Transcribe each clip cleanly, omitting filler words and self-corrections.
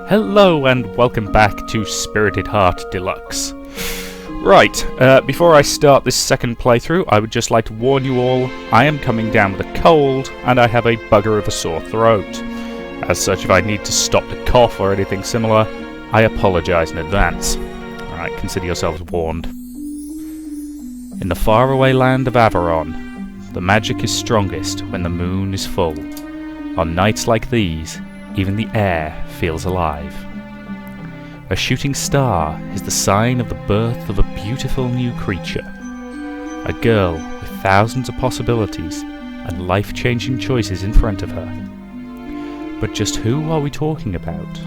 Hello and welcome back to Spirited Heart Deluxe. Right, before I start this second playthrough, I would just like to warn you all, I am coming down with a cold, and I have a bugger of a sore throat. As such, if I need to stop to cough or anything similar, I apologise in advance. Alright, consider yourselves warned. In the faraway land of Averon, the magic is strongest when the moon is full. On nights like these, even the air feels alive. A shooting star is the sign of the birth of a beautiful new creature. A girl with thousands of possibilities and life-changing choices in front of her. But just who are we talking about?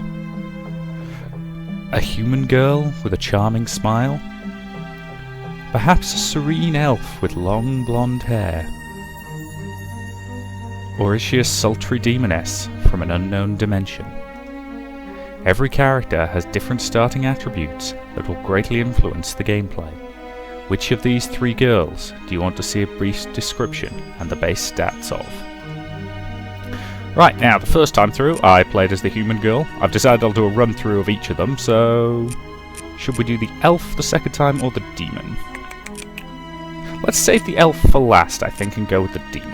A human girl with a charming smile? Perhaps a serene elf with long blonde hair? Or is she a sultry demoness from an unknown dimension? Every character has different starting attributes that will greatly influence the gameplay. Which of these three girls do you want to see a brief description and the base stats of? Right, now the first time through I played as the human girl. I've decided I'll do a run through of each of them, so should we do the elf the second time or the demon? Let's save the elf for last, I think, and go with the demon.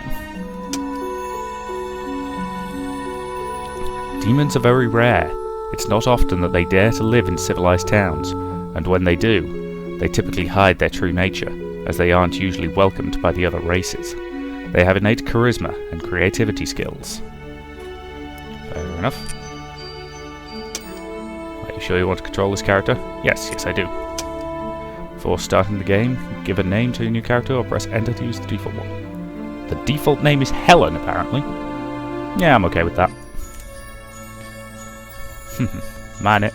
Demons are very rare. It's not often that they dare to live in civilized towns, and when they do, they typically hide their true nature, as they aren't usually welcomed by the other races. They have innate charisma and creativity skills. Fair enough. Are you sure you want to control this character? Yes, I do. Before starting the game, give a name to your new character or press enter to use the default one. The default name is Helen, apparently. Yeah, I'm okay with that. Man it.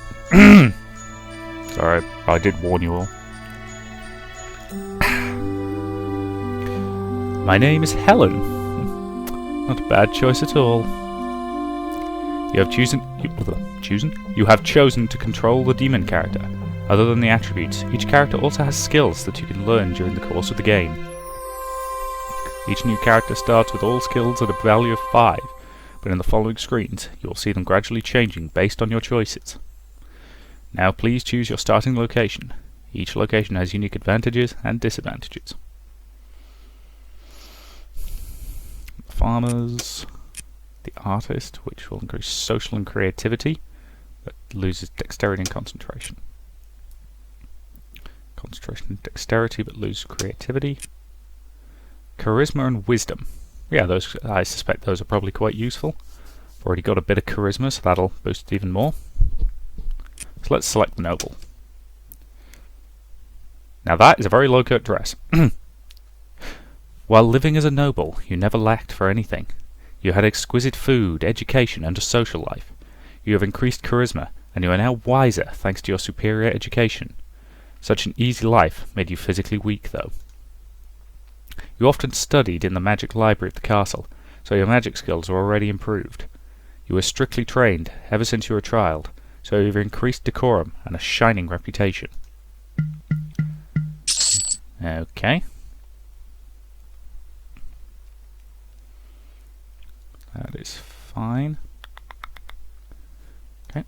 Sorry, I did warn you all. My name is Helen. Not a bad choice at all. You have chosen to control the demon character. Other than the attributes, each character also has skills that you can learn during the course of the game. Each new character starts with all skills at a value of 5. But in the following screens, you will see them gradually changing based on your choices. Now please choose your starting location. Each location has unique advantages and disadvantages. The farmers, the artist, which will increase social and creativity, but loses dexterity and concentration. Concentration and dexterity, but loses creativity. Charisma and wisdom. Yeah, those I suspect those are probably quite useful. I've already got a bit of charisma, so that'll boost it even more. So let's select the noble. Now that is a very low-cut dress. While living as a noble, you never lacked for anything. You had exquisite food, education, and a social life. You have increased charisma, and you are now wiser thanks to your superior education. Such an easy life made you physically weak, though. You often studied in the magic library at the castle, so your magic skills were already improved. You were strictly trained ever since you were a child, so you have increased decorum and a shining reputation. Okay. That is fine. Okay.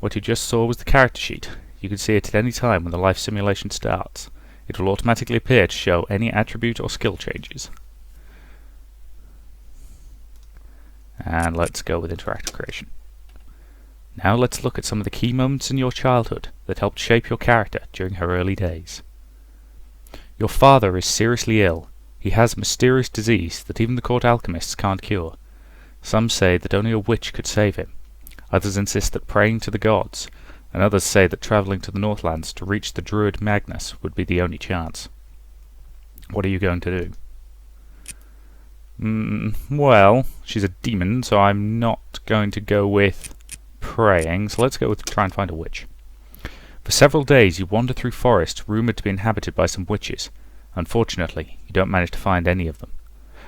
What you just saw was the character sheet. You can see it at any time when the life simulation starts. It will automatically appear to show any attribute or skill changes. And let's go with interactive creation. Now let's look at some of the key moments in your childhood that helped shape your character during her early days. Your father is seriously ill. He has a mysterious disease that even the court alchemists can't cure. Some say that only a witch could save him. Others insist that praying to the gods, and others say that travelling to the Northlands to reach the druid Magnus would be the only chance. What are you going to do? Well, she's a demon, so I'm not going to go with praying, so let's go with try and find a witch. For several days you wander through forests rumoured to be inhabited by some witches. Unfortunately, you don't manage to find any of them.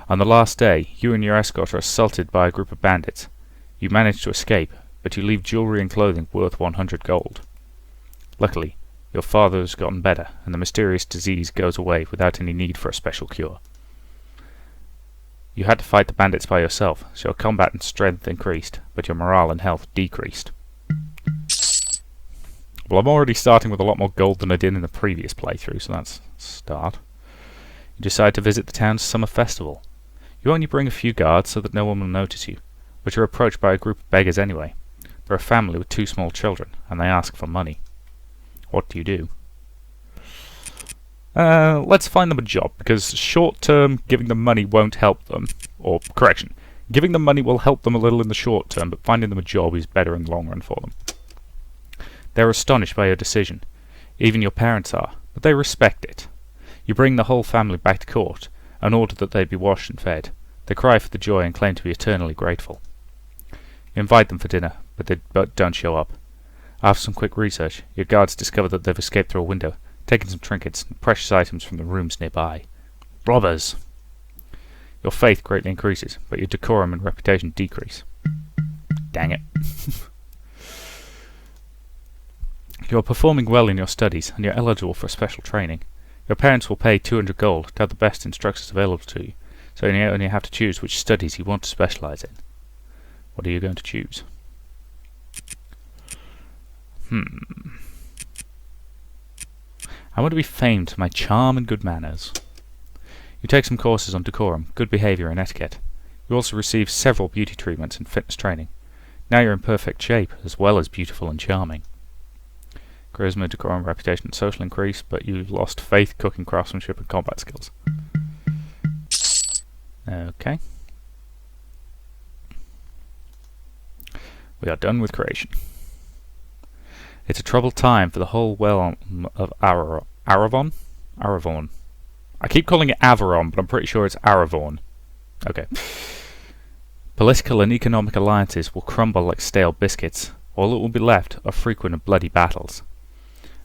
On the last day, you and your escort are assaulted by a group of bandits. You manage to escape, but you leave jewellery and clothing worth 100 gold. Luckily, your father has gotten better, and the mysterious disease goes away without any need for a special cure. You had to fight the bandits by yourself, so your combat and strength increased, but your morale and health decreased. Well, I'm already starting with a lot more gold than I did in the previous playthrough, so that's a start. You decide to visit the town's summer festival. You only bring a few guards so that no one will notice you, but you're approached by a group of beggars anyway. They're a family with 2 small children, and they ask for money. What do? Let's find them a job, because short-term giving them money won't help them. Or, correction, giving them money will help them a little in the short term, but finding them a job is better in the long run for them. They're astonished by your decision. Even your parents are, but they respect it. You bring the whole family back to court, and order that they be washed and fed. They cry for the joy and claim to be eternally grateful. You invite them for dinner, but they don't show up. After some quick research, your guards discover that they've escaped through a window, taking some trinkets and precious items from the rooms nearby. Robbers! Your faith greatly increases, but your decorum and reputation decrease. Dang it. You are performing well in your studies, and you're eligible for special training. Your parents will pay 200 gold to have the best instructors available to you, so you only have to choose which studies you want to specialise in. What are you going to choose? I want to be famed for my charm and good manners. You take some courses on decorum, good behaviour and etiquette. You also receive several beauty treatments and fitness training. Now you're in perfect shape, as well as beautiful and charming. Charisma, decorum, reputation and social increase, but you've lost faith, cooking, craftsmanship and combat skills. Okay. We are done with creation. It's a troubled time for the whole realm of Aravon? Aravon. I keep calling it Avaron, but I'm pretty sure it's Aravon. Okay. Political and economic alliances will crumble like stale biscuits. All that will be left are frequent and bloody battles.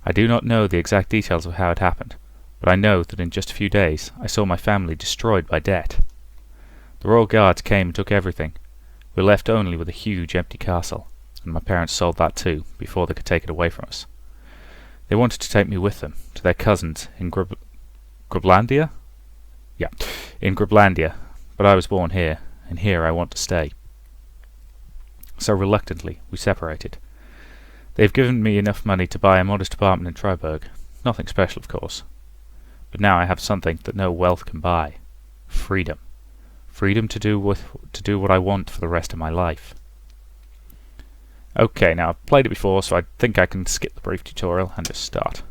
I do not know the exact details of how it happened, but I know that in just a few days I saw my family destroyed by debt. The royal guards came and took everything. We were left only with a huge empty castle, and my parents sold that too, before they could take it away from us. They wanted to take me with them, to their cousins in Grublandia? Yeah, in Grublandia, but I was born here, and here I want to stay. So reluctantly, we separated. They've given me enough money to buy a modest apartment in Treyberg. Nothing special, of course. But now I have something that no wealth can buy. Freedom. Freedom to do what I want for the rest of my life. Okay, now I've played it before, so I think I can skip the brief tutorial and just start.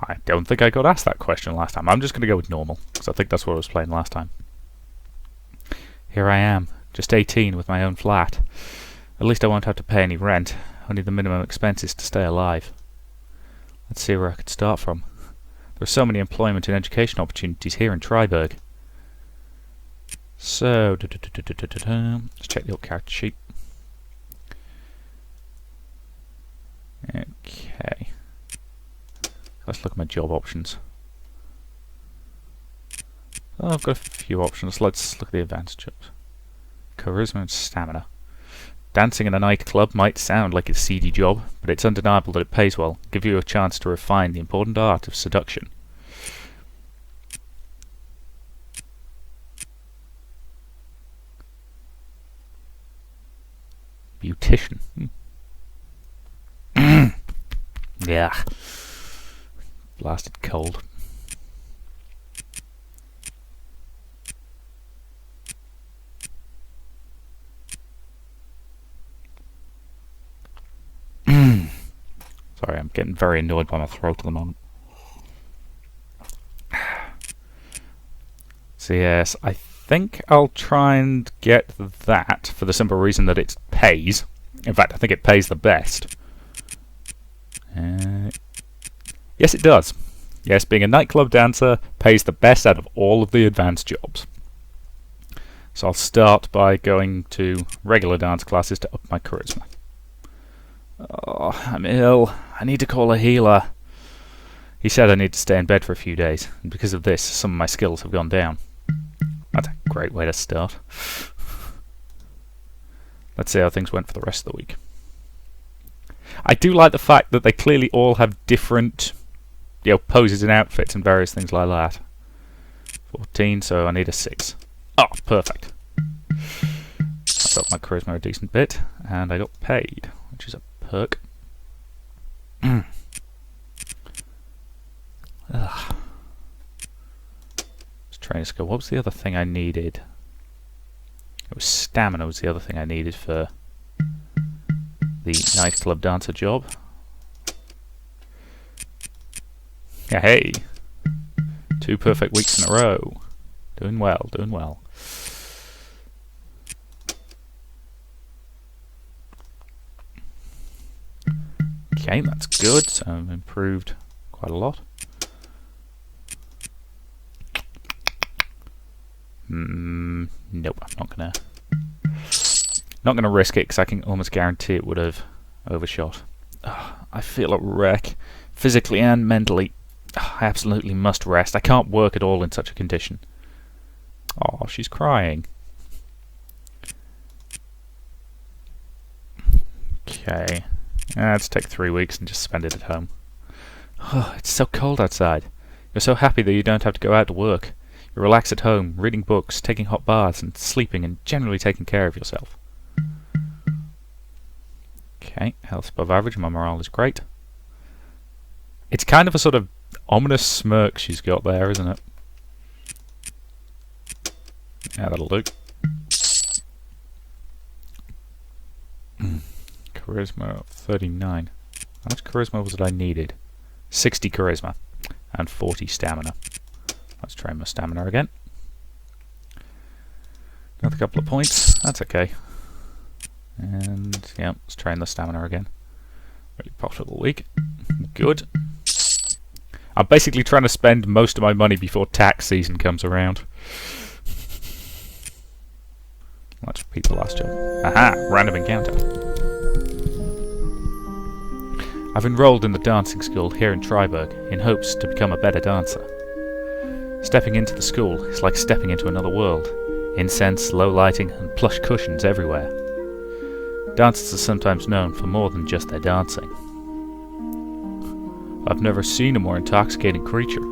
I don't think I got asked that question last time. I'm just going to go with normal, because I think that's what I was playing last time. Here I am, just 18 with my own flat. At least I won't have to pay any rent, only the minimum expenses to stay alive. Let's see where I could start from. There are so many employment and education opportunities here in Treyberg. So, let's check the old character sheet. Okay. Let's look at my job options. Oh, I've got a few options. Let's look at the advanced jobs. Charisma and stamina. Dancing in a nightclub might sound like a seedy job, but it's undeniable that it pays well, give you a chance to refine the important art of seduction. Beautician. Yeah. Blasted cold. Sorry, I'm getting very annoyed by my throat at the moment. So yes, I think I'll try and get that for the simple reason that it pays. In fact, I think it pays the best. Yes, it does. Yes, being a nightclub dancer pays the best out of all of the advanced jobs. So I'll start by going to regular dance classes to up my charisma. Oh, I'm ill. I need to call a healer. He said I need to stay in bed for a few days, and because of this, some of my skills have gone down. That's a great way to start. Let's see how things went for the rest of the week. I do like the fact that they clearly all have different, poses and outfits and various things like that. 14, so I need a 6. Oh, perfect. I got my charisma a decent bit, and I got paid, which is a perk. Ugh. Let's train a skill. What was the other thing I needed? It was stamina was the other thing I needed for the nightclub dancer job. Yeah, hey! 2 perfect weeks in a row. Doing well, doing well. Okay, that's good. So I've improved quite a lot. Nope, I'm not gonna risk it because I can almost guarantee it would have overshot. I feel a wreck, physically and mentally. I absolutely must rest. I can't work at all in such a condition. Oh, she's crying. Okay, let's take 3 weeks and just spend it at home. Oh, it's so cold outside. You're so happy that you don't have to go out to work. You relax at home, reading books, taking hot baths, and sleeping, and generally taking care of yourself. Okay, health above average, my morale is great. It's kind of a sort of ominous smirk she's got there, isn't it? Yeah, that'll do. Charisma of 39. How much charisma was it I needed? 60 charisma and 40 stamina. Let's try my stamina again. Another couple of points. That's okay. And yeah, let's try the stamina again. Really profitable week. Good. I'm basically trying to spend most of my money before tax season comes around. Let's repeat the last job. Aha! Random encounter. I've enrolled in the dancing school here in Treyberg in hopes to become a better dancer. Stepping into the school is like stepping into another world. Incense, low lighting, and plush cushions everywhere. Dancers are sometimes known for more than just their dancing. I've never seen a more intoxicating creature.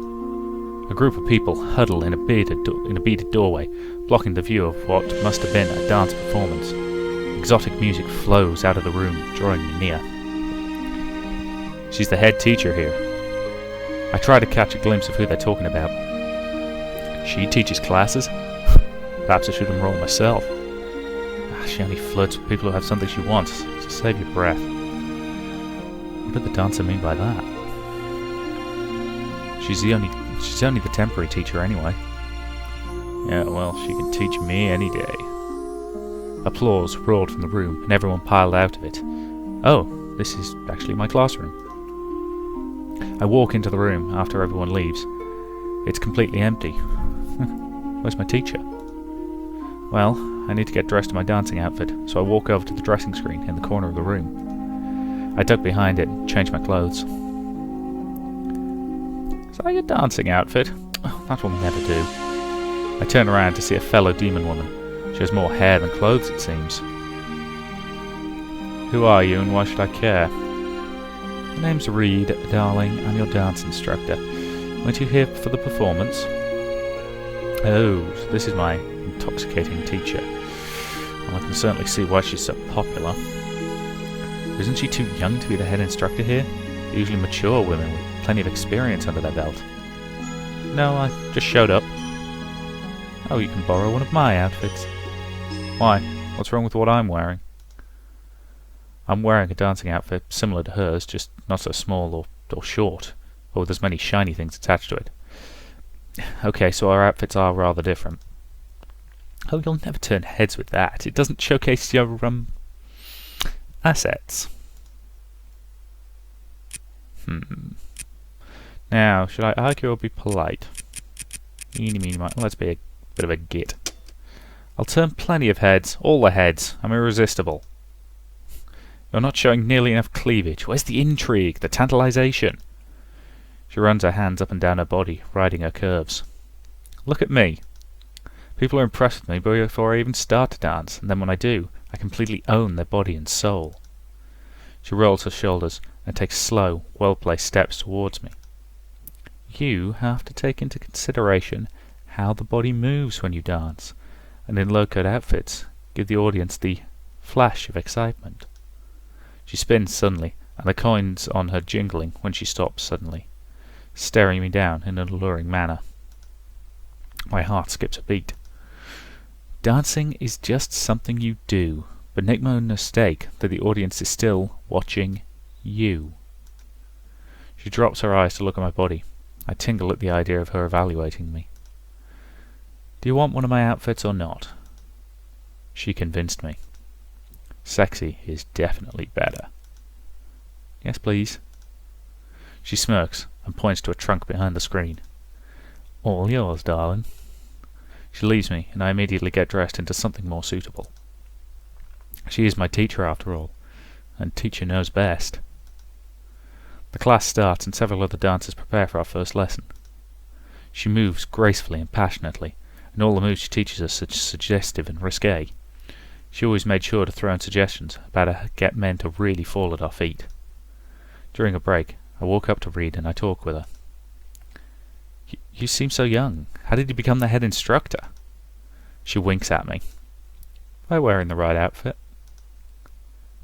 A group of people huddle in a beaded doorway, blocking the view of what must have been a dance performance. Exotic music flows out of the room, drawing me near. She's the head teacher here. I try to catch a glimpse of who they're talking about. She teaches classes? Perhaps I should enroll myself. She only flirts with people who have something she wants, so save your breath. What did the dancer mean by that? She's only the temporary teacher anyway. Yeah, well, she can teach me any day. Applause roared from the room, and everyone piled out of it. Oh, this is actually my classroom. I walk into the room after everyone leaves. It's completely empty. Where's my teacher? Well, I need to get dressed in my dancing outfit, so I walk over to the dressing screen in the corner of the room. I duck behind it and change my clothes. Is that your dancing outfit? Oh, that will never do. I turn around to see a fellow demon woman. She has more hair than clothes, it seems. Who are you and why should I care? My name's Reed, darling. I'm your dance instructor. Weren't you here for the performance? Oh, so this is my intoxicating teacher. Well, I can certainly see why she's so popular. Isn't she too young to be the head instructor here? Usually mature women with plenty of experience under their belt. No, I just showed up. Oh, you can borrow one of my outfits. Why? What's wrong with what I'm wearing? I'm wearing a dancing outfit similar to hers, just not so small or short, or with as many shiny things attached to it. Okay, so our outfits are rather different. Oh, you'll never turn heads with that. It doesn't showcase your, assets. Now, should I argue or be polite? Eeny, meeny, miny. Let's be a bit of a git. I'll turn plenty of heads. All the heads. I'm irresistible. You're not showing nearly enough cleavage. Where's the intrigue? The tantalization? She runs her hands up and down her body, riding her curves. Look at me. People are impressed with me before I even start to dance, and then when I do, I completely own their body and soul. She rolls her shoulders and takes slow, well-placed steps towards me. You have to take into consideration how the body moves when you dance. and in low-cut outfits give the audience the flash of excitement. She spins suddenly, and the coins on her jingling when she stops suddenly, staring me down in an alluring manner. My heart skips a beat. Dancing is just something you do, but make no mistake that the audience is still watching you. She drops her eyes to look at my body. I tingle at the idea of her evaluating me. Do you want one of my outfits or not? She convinced me. Sexy is definitely better. Yes, please. She smirks and points to a trunk behind the screen. All yours, darling. She leaves me, and I immediately get dressed into something more suitable. She is my teacher, after all, and teacher knows best. The class starts, and several other dancers prepare for our first lesson. She moves gracefully and passionately, and all the moves she teaches us are suggestive and risque. She always made sure to throw in suggestions about how to get men to really fall at our feet. During a break, I walk up to Reed and I talk with her. You seem so young. How did you become the head instructor? She winks at me. By wearing the right outfit.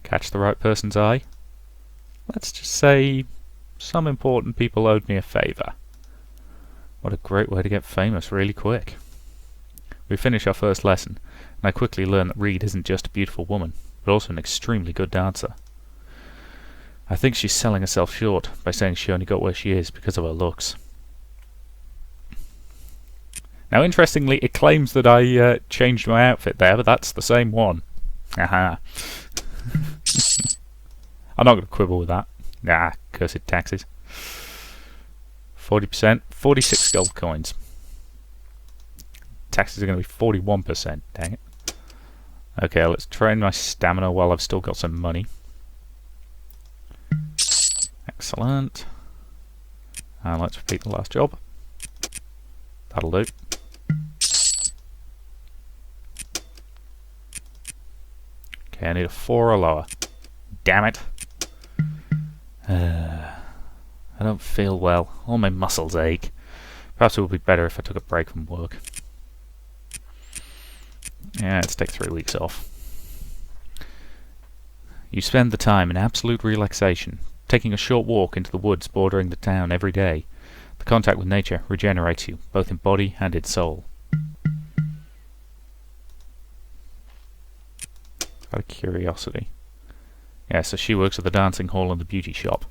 Catch the right person's eye? Let's just say some important people owed me a favour. What a great way to get famous really quick. We finish our first lesson, and I quickly learn that Reed isn't just a beautiful woman, but also an extremely good dancer. I think she's selling herself short by saying she only got where she is because of her looks. Now, interestingly, it claims that I changed my outfit there, but that's the same one. Aha. I'm not going to quibble with that. Nah, cursed taxes. 40%, 46 gold coins. Taxes are going to be 41%, dang it. Okay, let's train my stamina while I've still got some money. Excellent. And let's repeat the last job. That'll do. Okay, I need a 4 or lower. Damn it. I don't feel well. All my muscles ache. Perhaps it would be better if I took a break from work. Yeah, let's take 3 weeks off. You spend the time in absolute relaxation, taking a short walk into the woods bordering the town every day. The contact with nature regenerates you, both in body and in soul. Out of curiosity. Yeah, so she works at the dancing hall and the beauty shop.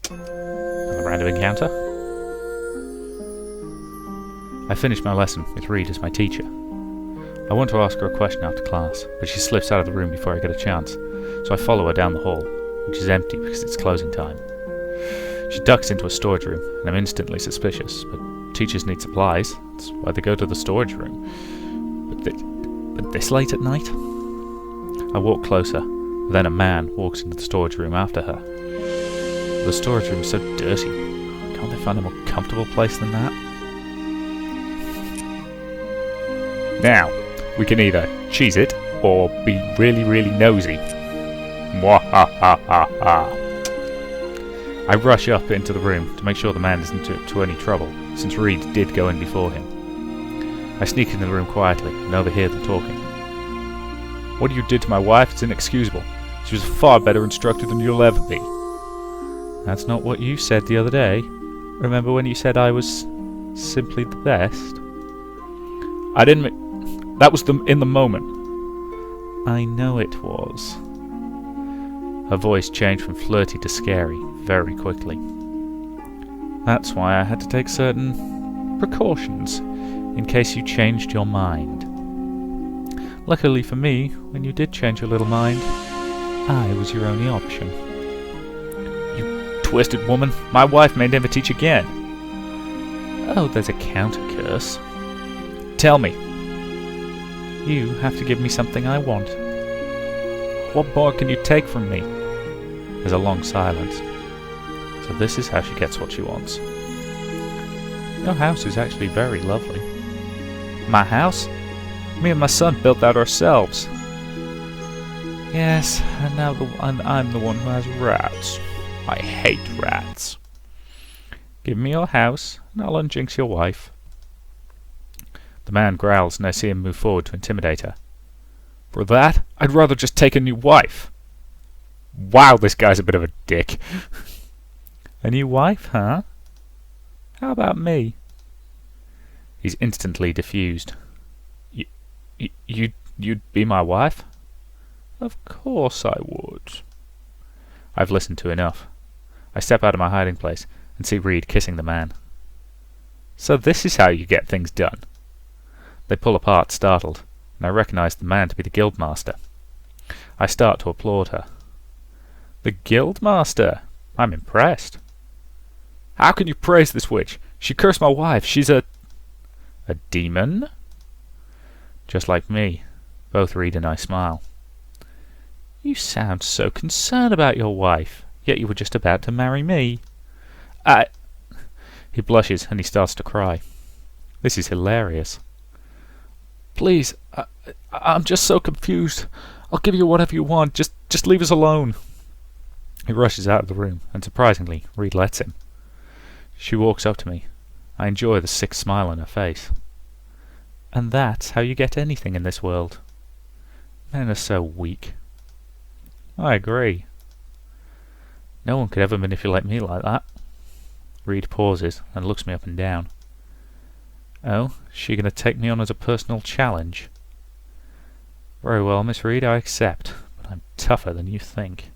Another random encounter. I finish my lesson with Reed as my teacher. I want to ask her a question after class, but she slips out of the room before I get a chance, so I follow her down the hall, which is empty because it's closing time. She ducks into a storage room, and I'm instantly suspicious, but teachers need supplies. That's why they go to the storage room. But this late at night? I walk closer, but then a man walks into the storage room after her. The storage room is so dirty. Can't they find a more comfortable place than that? Now, we can either cheese it, or be really, really nosy. Mwahahaha. I rush up into the room to make sure the man isn't to any trouble, since Reed did go in before him. I sneak into the room quietly and overhear them talking. What you did to my wife is inexcusable. She was a far better instructor than you'll ever be. That's not what you said the other day. Remember when you said I was simply the best? I didn't. That was in the moment. I know it was. Her voice changed from flirty to scary very quickly. That's why I had to take certain precautions in case you changed your mind. Luckily for me, when you did change your little mind, I was your only option. You twisted woman, my wife may never teach again. Oh, there's a counter-curse. Tell me. You have to give me something I want. What more can you take from me? There's a long silence. So this is how she gets what she wants. Your house is actually very lovely. My house? Me and my son built that ourselves. Yes, and now I'm the one who has rats. I hate rats. Give me your house, and I'll unjinx your wife. The man growls, and I see him move forward to intimidate her. For that, I'd rather just take a new wife. Wow, this guy's a bit of a dick. A new wife, huh? How about me? He's instantly diffused. You'd be my wife? Of course I would. I've listened to enough. I step out of my hiding place and see Reed kissing the man. So this is how you get things done. They pull apart, startled, and I recognize the man to be the guildmaster. I start to applaud her. The guildmaster? I'm impressed. How can you praise this witch? She cursed my wife. She's a demon? Just like me. Both Reed and I smile. You sound so concerned about your wife, yet you were just about to marry me. He blushes and he starts to cry. This is hilarious. Please, I'm just so confused. I'll give you whatever you want. Just leave us alone. He rushes out of the room, and surprisingly, Reed lets him. She walks up to me. I enjoy the sick smile on her face. And that's how you get anything in this world. Men are so weak. I agree. No one could ever manipulate me like that. Reed pauses and looks me up and down. Oh, she gonna take me on as a personal challenge? Very well, Miss Reed, I accept, but I'm tougher than you think.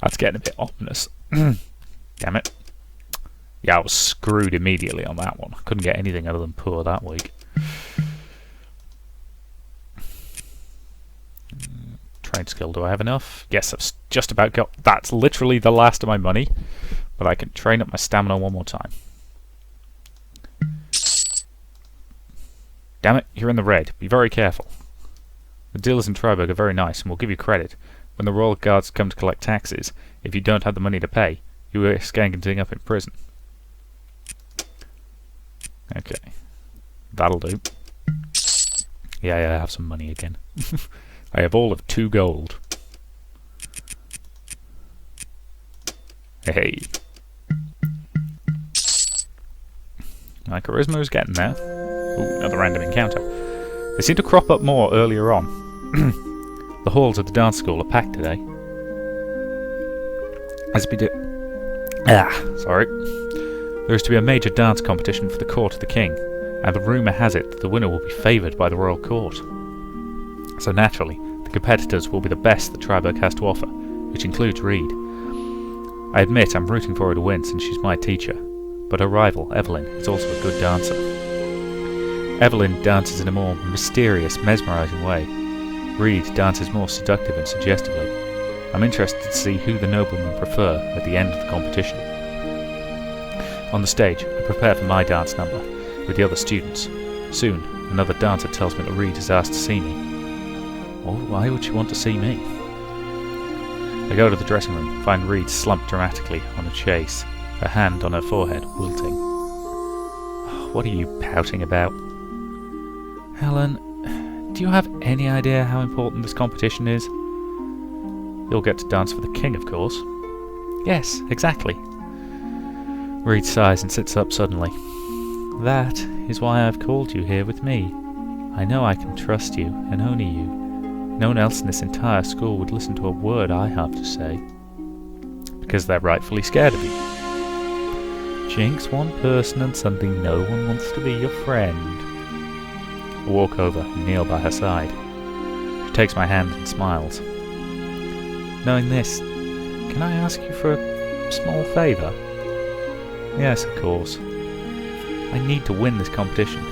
That's getting a bit ominous. Damn it. Yeah, I was screwed immediately on that one. Couldn't get anything other than poor that week. Trade skill, do I have enough? Yes, I've just about got... That's literally the last of my money. But I can train up my stamina one more time. Damn it, you're in the red. Be very careful. The dealers in Treyberg are very nice and will give you credit. When the royal guards come to collect taxes, if you don't have the money to pay, you risk ending up in prison. Okay. That'll do. Yeah, I have some money again. I have all of 2 gold. Hey. My charisma is getting there. Ooh, another random encounter. They seem to crop up more earlier on. The halls of the dance school are packed today. Sorry. There is to be a major dance competition for the court of the king, and the rumour has it that the winner will be favoured by the royal court. So naturally, the competitors will be the best that Treyberg has to offer, which includes Reed. I admit I'm rooting for her to win since she's my teacher, but her rival, Evelyn, is also a good dancer. Evelyn dances in a more mysterious, mesmerising way. Reed dances more seductive and suggestively. I'm interested to see who the noblemen prefer at the end of the competition. On the stage, I prepare for my dance number with the other students. Soon, another dancer tells me that Reed has asked to see me. Well, why would she want to see me? I go to the dressing room, find Reed slumped dramatically on a chaise, her hand on her forehead, wilting. What are you pouting about? Helen, do you have any idea how important this competition is? You'll get to dance for the king, of course. Yes, exactly. Reed sighs and sits up suddenly. That is why I've called you here with me. I know I can trust you, and only you. No one else in this entire school would listen to a word I have to say. Because they're rightfully scared of you. Jinx one person and suddenly no one wants to be your friend. I walk over and kneel by her side. She takes my hand and smiles. Knowing this, can I ask you for a small favour? Yes, of course. I need to win this competition.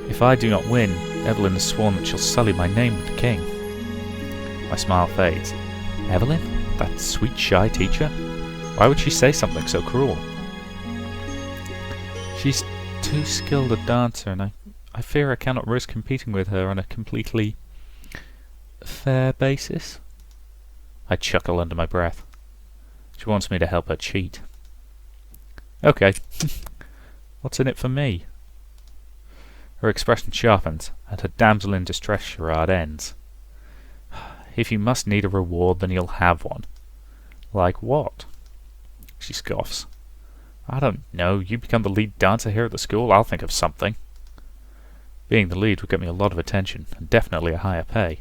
If I do not win, Evelyn has sworn that she'll sully my name with the king. My smile fades. Evelyn? That sweet, shy teacher? Why would she say something so cruel? She's too skilled a dancer, and I fear I cannot risk competing with her on a completely fair basis. I chuckle under my breath. She wants me to help her cheat. Okay. What's in it for me? Her expression sharpens, and her damsel in distress charade ends. If you must need a reward, then you'll have one. Like what? She scoffs. I don't know. You become the lead dancer here at the school, I'll think of something. Being the lead would get me a lot of attention, and definitely a higher pay.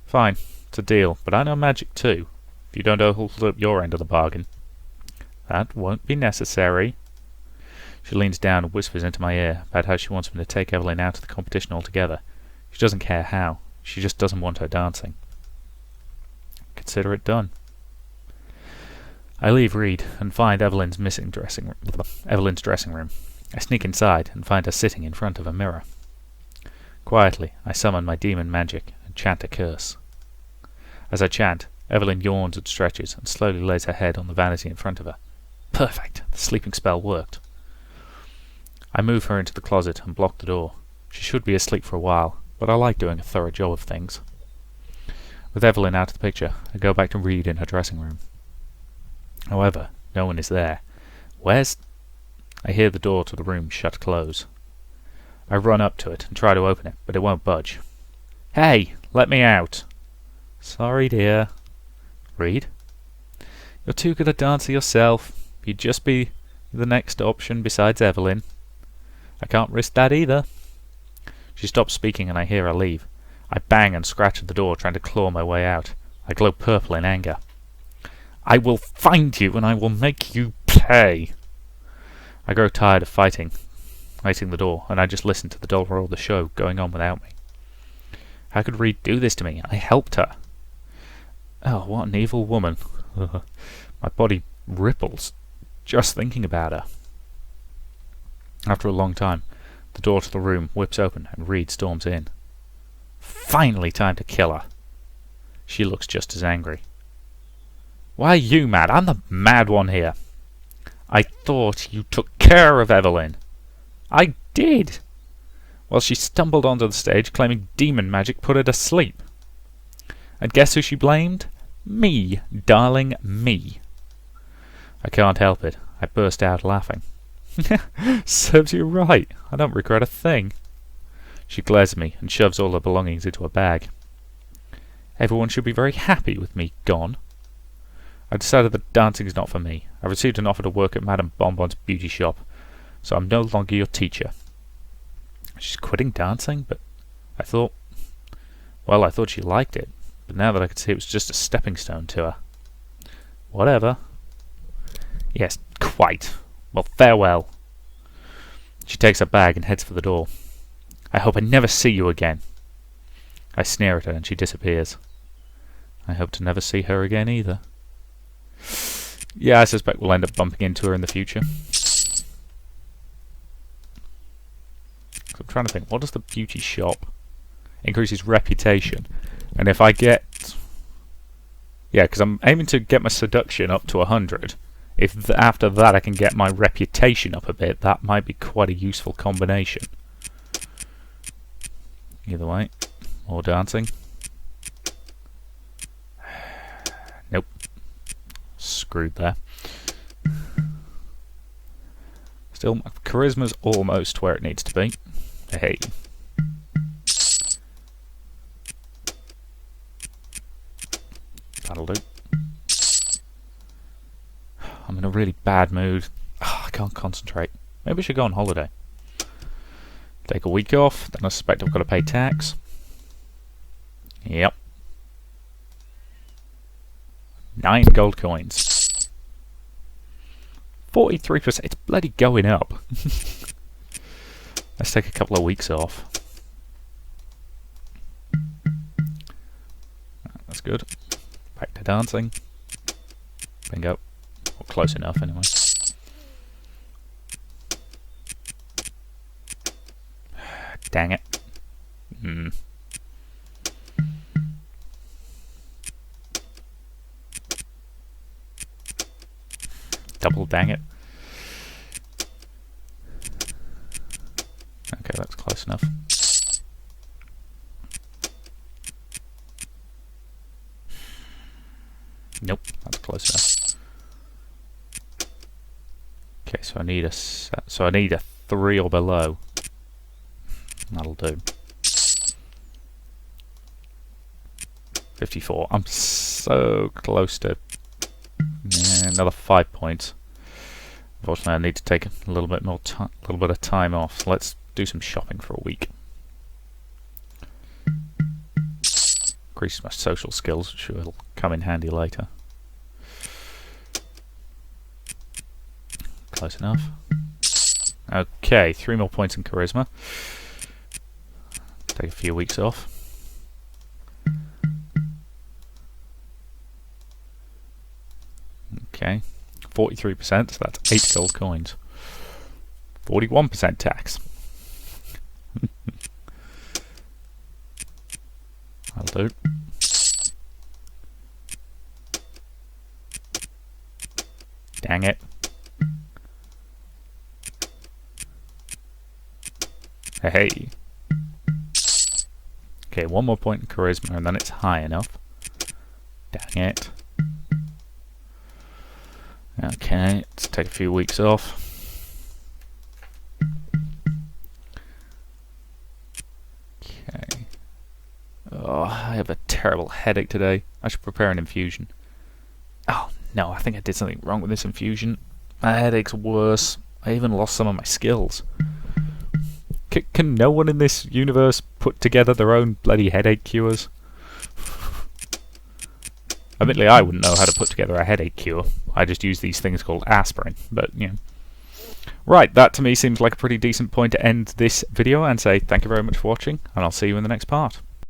Fine, it's a deal, but I know magic too, if you don't hold up your end of the bargain. That won't be necessary. She leans down and whispers into my ear about how she wants me to take Evelyn out of the competition altogether. She doesn't care how, she just doesn't want her dancing. Consider it done. I leave Reed and find Evelyn's dressing room. I sneak inside and find her sitting in front of a mirror. Quietly, I summon my demon magic and chant a curse. As I chant, Evelyn yawns and stretches and slowly lays her head on the vanity in front of her. Perfect! The sleeping spell worked. I move her into the closet and block the door. She should be asleep for a while, but I like doing a thorough job of things. With Evelyn out of the picture, I go back to Reed in her dressing room. However, no one is there. Where's... I hear the door to the room shut-close. I run up to it and try to open it, but it won't budge. Hey! Let me out! Sorry, dear. Reed? You're too good a dancer yourself. You'd just be the next option besides Evelyn. I can't risk that either. She stops speaking and I hear her leave. I bang and scratch at the door, trying to claw my way out. I glow purple in anger. I will find you and I will make you pay. I grow tired of fighting the door, and I just listen to the dull roll of the show going on without me. How could Reed do this to me? I helped her. Oh, what an evil woman. My body ripples just thinking about her. After a long time, the door to the room whips open and Reed storms in. Finally time to kill her. She looks just as angry. Why are you mad? I'm the mad one here. I thought you took care of Evelyn. I did. Well, she stumbled onto the stage claiming demon magic put her to sleep. And guess who she blamed? Me, darling, me. I can't help it. I burst out laughing. Serves you right. I don't regret a thing. She glares at me and shoves all her belongings into a bag. Everyone should be very happy with me gone. I decided that dancing is not for me. I received an offer to work at Madame Bonbon's beauty shop, so I'm no longer your teacher. She's quitting dancing, but I thought she liked it, but now that I could see it was just a stepping stone to her. Whatever. Yes, quite. Well, farewell. She takes her bag and heads for the door. I hope I never see you again. I sneer at her and she disappears. I hope to never see her again either. Yeah, I suspect we'll end up bumping into her in the future. I'm trying to think, what does the beauty shop increases reputation? And if I get... Yeah, because I'm aiming to get my seduction up to 100. If after that I can get my reputation up a bit, that might be quite a useful combination. Either way, more dancing. Nope. Screwed there. Still, my charisma's almost where it needs to be. Hey. That'll do. I'm in a really bad mood. Oh, I can't concentrate. Maybe I should go on holiday. Take a week off, then I suspect I've got to pay tax. Yep. 9 gold coins. 43%. It's bloody going up. Let's take a couple of weeks off. That's good. Back to dancing. Bingo. Well, close enough anyway. Dang it. Double dang it. Okay, that's close enough. Nope, that's close enough. Okay, so I need a 3 or below. That'll do. 54. I'm so close to another 5 points. Unfortunately, I need to take a little bit of time off. So let's do some shopping for a week. Increase my social skills, which will come in handy later. Close enough. Okay, 3 more points in charisma. Take a few weeks off. Okay, 43%, so that's 8 gold coins. 41% tax. That'll do. Dang it. Hey. Okay, 1 more point in charisma and then it's high enough. Dang it. Okay, let's take a few weeks off. Okay. Oh, I have a terrible headache today. I should prepare an infusion. Oh, no, I think I did something wrong with this infusion. My headache's worse. I even lost some of my skills. Can no one in this universe put together their own bloody headache cures? Admittedly, I wouldn't know how to put together a headache cure. I just use these things called aspirin, but, you know. Right, that to me seems like a pretty decent point to end this video and say thank you very much for watching, and I'll see you in the next part.